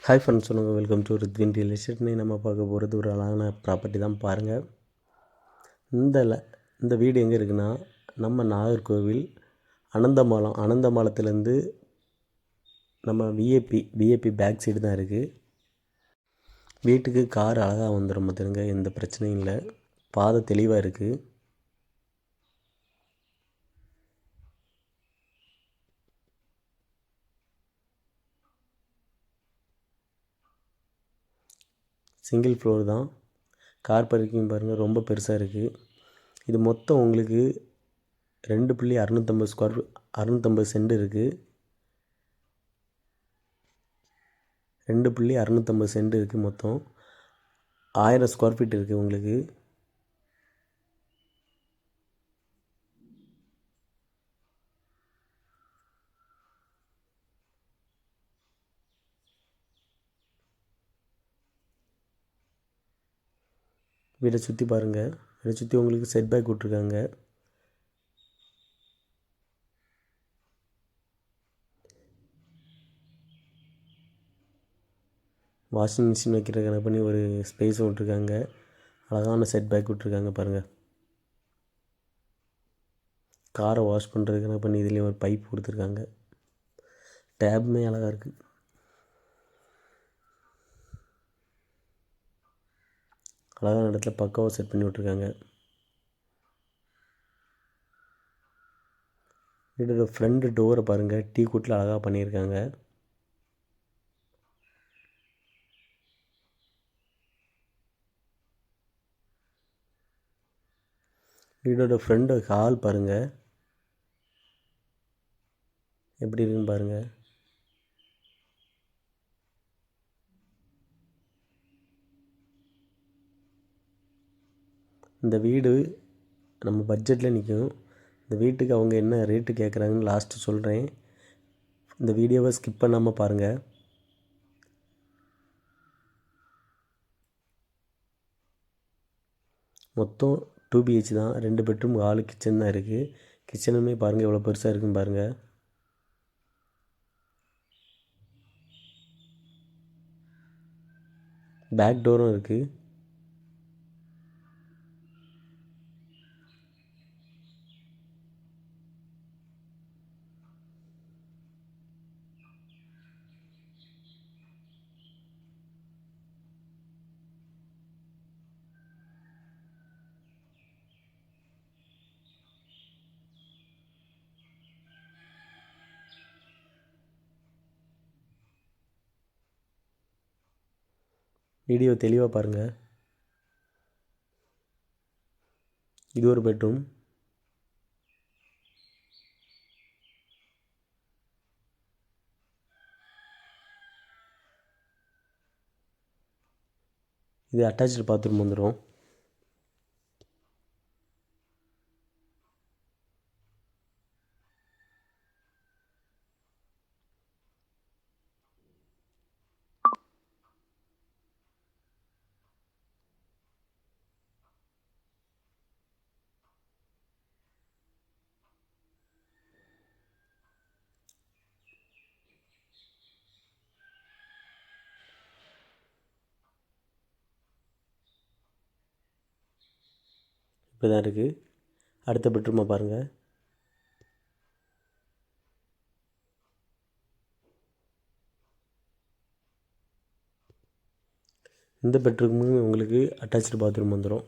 Hi friends, சொல்லுங்கள். Welcome to Rithvin real estate. நம்ம பார்க்க போகிறது ஒரு அழகான ப்ராப்பர்ட்டி தான். பாருங்கள், இந்த வீடு எங்கே இருக்குன்னா, நம்ம நாகர்கோவில் அனந்தமாலத்துலேருந்து நம்ம விஏபி பேக் சைடு தான் இருக்குது. வீட்டுக்கு கார் அழகாக வந்துடும் பார்த்துருங்க, எந்த பிரச்சனையும் இல்லை. பாதை தெளிவாக இருக்குது. சிங்கிள் ஃப்ளோர் தான். கார் பார்க்கிங் பாருங்கள், ரொம்ப பெருசாக இருக்குது. இது மொத்தம் உங்களுக்கு 2.650 சென்ட் இருக்குது. 2.650 சென்ட் இருக்குது. மொத்தம் 1000 ஸ்கொயர் ஃபீட் இருக்குது உங்களுக்கு. வீடை சுற்றி பாருங்கள். வீடை சுற்றி உங்களுக்கு செட் பேக் விட்ருக்காங்க. வாஷிங் மிஷின் வைக்கிற கணக்கு பண்ணி ஒரு ஸ்பேஸும் விட்ருக்காங்க. அழகான செட் பேக் விட்ருக்காங்க பாருங்கள். காரை வாஷ் பண்ணுறது கணக்கு பண்ணி இதுலேயும் ஒரு பைப் கொடுத்துருக்காங்க. டேப்புமே அழகாக இருக்குது. அழகான இடத்துல பக்காவாக செட் பண்ணி விட்ருக்காங்க. வீடோட ஃப்ரண்ட் டோரை பாருங்கள், டீ குட்டில் அழகாக பண்ணியிருக்காங்க. வீடோட ஃப்ரண்ட் ஹால் பாருங்கள் எப்படி இருக்குன்னு பாருங்கள். இந்த வீடு நம்ம பட்ஜெட்டில் நிற்கும். இந்த வீட்டுக்கு அவங்க என்ன ரேட்டு கேட்குறாங்கன்னு லாஸ்ட்டு சொல்கிறேன். இந்த வீடியோவை ஸ்கிப் பண்ணாமல் பாருங்கள். மொத்தம் 2 BH தான். 2 பெட்ரூம், 4 கிச்சன் தான் இருக்குது. கிச்சனுமே பாருங்கள் எவ்வளோ பெருசாக இருக்குன்னு பாருங்கள். பேக் டோரும் இருக்குது. வீடியோ தெளிவாக பாருங்கள். இது ஒரு பெட்ரூம். இது அட்டாச்சு பாத்ரூம் வந்துடும். இப்படி தான் இருக்குது. அடுத்த பெட்ரூமை பாருங்கள். இந்த பெட்ரூமும் உங்களுக்கு அட்டாச்சு பாத்ரூம் வந்துடும்.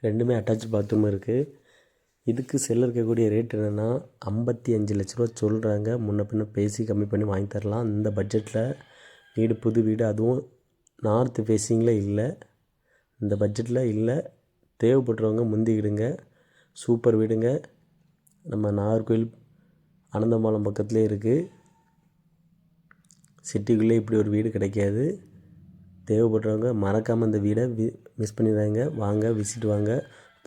ரெண்டுமே அட்டாச் பாத்ரூம் இருக்குது. இதுக்கு செல்ல இருக்கக்கூடிய ரேட் என்னென்னா 55 லட்ச ரூபா சொல்கிறாங்க. முன்ன பின்ன பேசி கம்மி பண்ணி வாங்கி தரலாம். இந்த பட்ஜெட்டில் வீடு, புது வீடு, அதுவும் நார்த்து ஃபேஸிங்கில் இல்லை. இந்த பட்ஜெட்டில் இல்லை. தேவைப்படுறவங்க முந்திக்கிடுங்க. சூப்பர் வீடுங்க. நம்ம நாகர்கோவில் அனந்தமாலம் பக்கத்துலேயே இருக்குது. சிட்டிக்குள்ளே இப்படி ஒரு வீடு கிடைக்காது. தேவைப்படுறவங்க மறக்காமல் இந்த வீடை மிஸ் பண்ணிடுறாங்க. வாங்க, விசிட் வாங்க,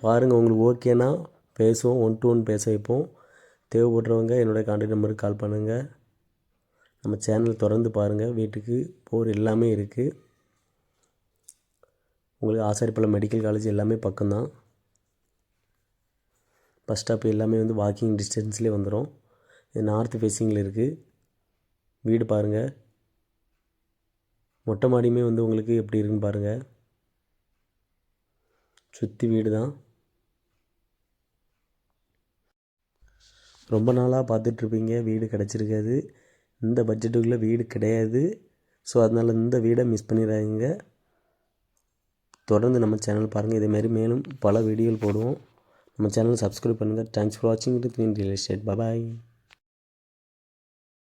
பாருங்கள். உங்களுக்கு ஓகேனா பேசுவோம், 1 to 1 பேச வைப்போம். தேவைப்படுறவங்க என்னோடய கான்டாக்ட் நம்பருக்கு கால் பண்ணுங்கள். நம்ம சேனல் தொடர்ந்து பாருங்கள். வீட்டுக்கு போர் எல்லாமே இருக்குது. உங்களுக்கு ஆசாரிப்பள்ளம் மெடிக்கல் காலேஜ் எல்லாமே பக்கம்தான். பஸ் ஸ்டாப் எல்லாமே வந்து வாக்கிங் டிஸ்டன்ஸ்லேயே வந்துடும். இது நார்த் ஃபேஸிங்கில் இருக்குது. வீடு பாருங்கள். மொட்டை மாடியுமே வந்து உங்களுக்கு எப்படி இருக்குன்னு பாருங்கள். சுற்றி வீடு தான். ரொம்ப நாளாக பார்த்துட்ருப்பீங்க, வீடு கிடச்சிருக்காது. இந்த பட்ஜெட்டுக்குள்ளே வீடு கிடையாது. ஸோ அதனால் இந்த வீடை மிஸ் பண்ணிடாதீங்க. தொடர்ந்து நம்ம சேனல் பாருங்கள். இதேமாரி மேலும் பல வீடியோகள் போடுவோம். நம்ம சேனலை சப்ஸ்கிரைப் பண்ணுங்கள். தேங்க்ஸ் ஃபார் வாட்சிங் with mean real estate. Bye.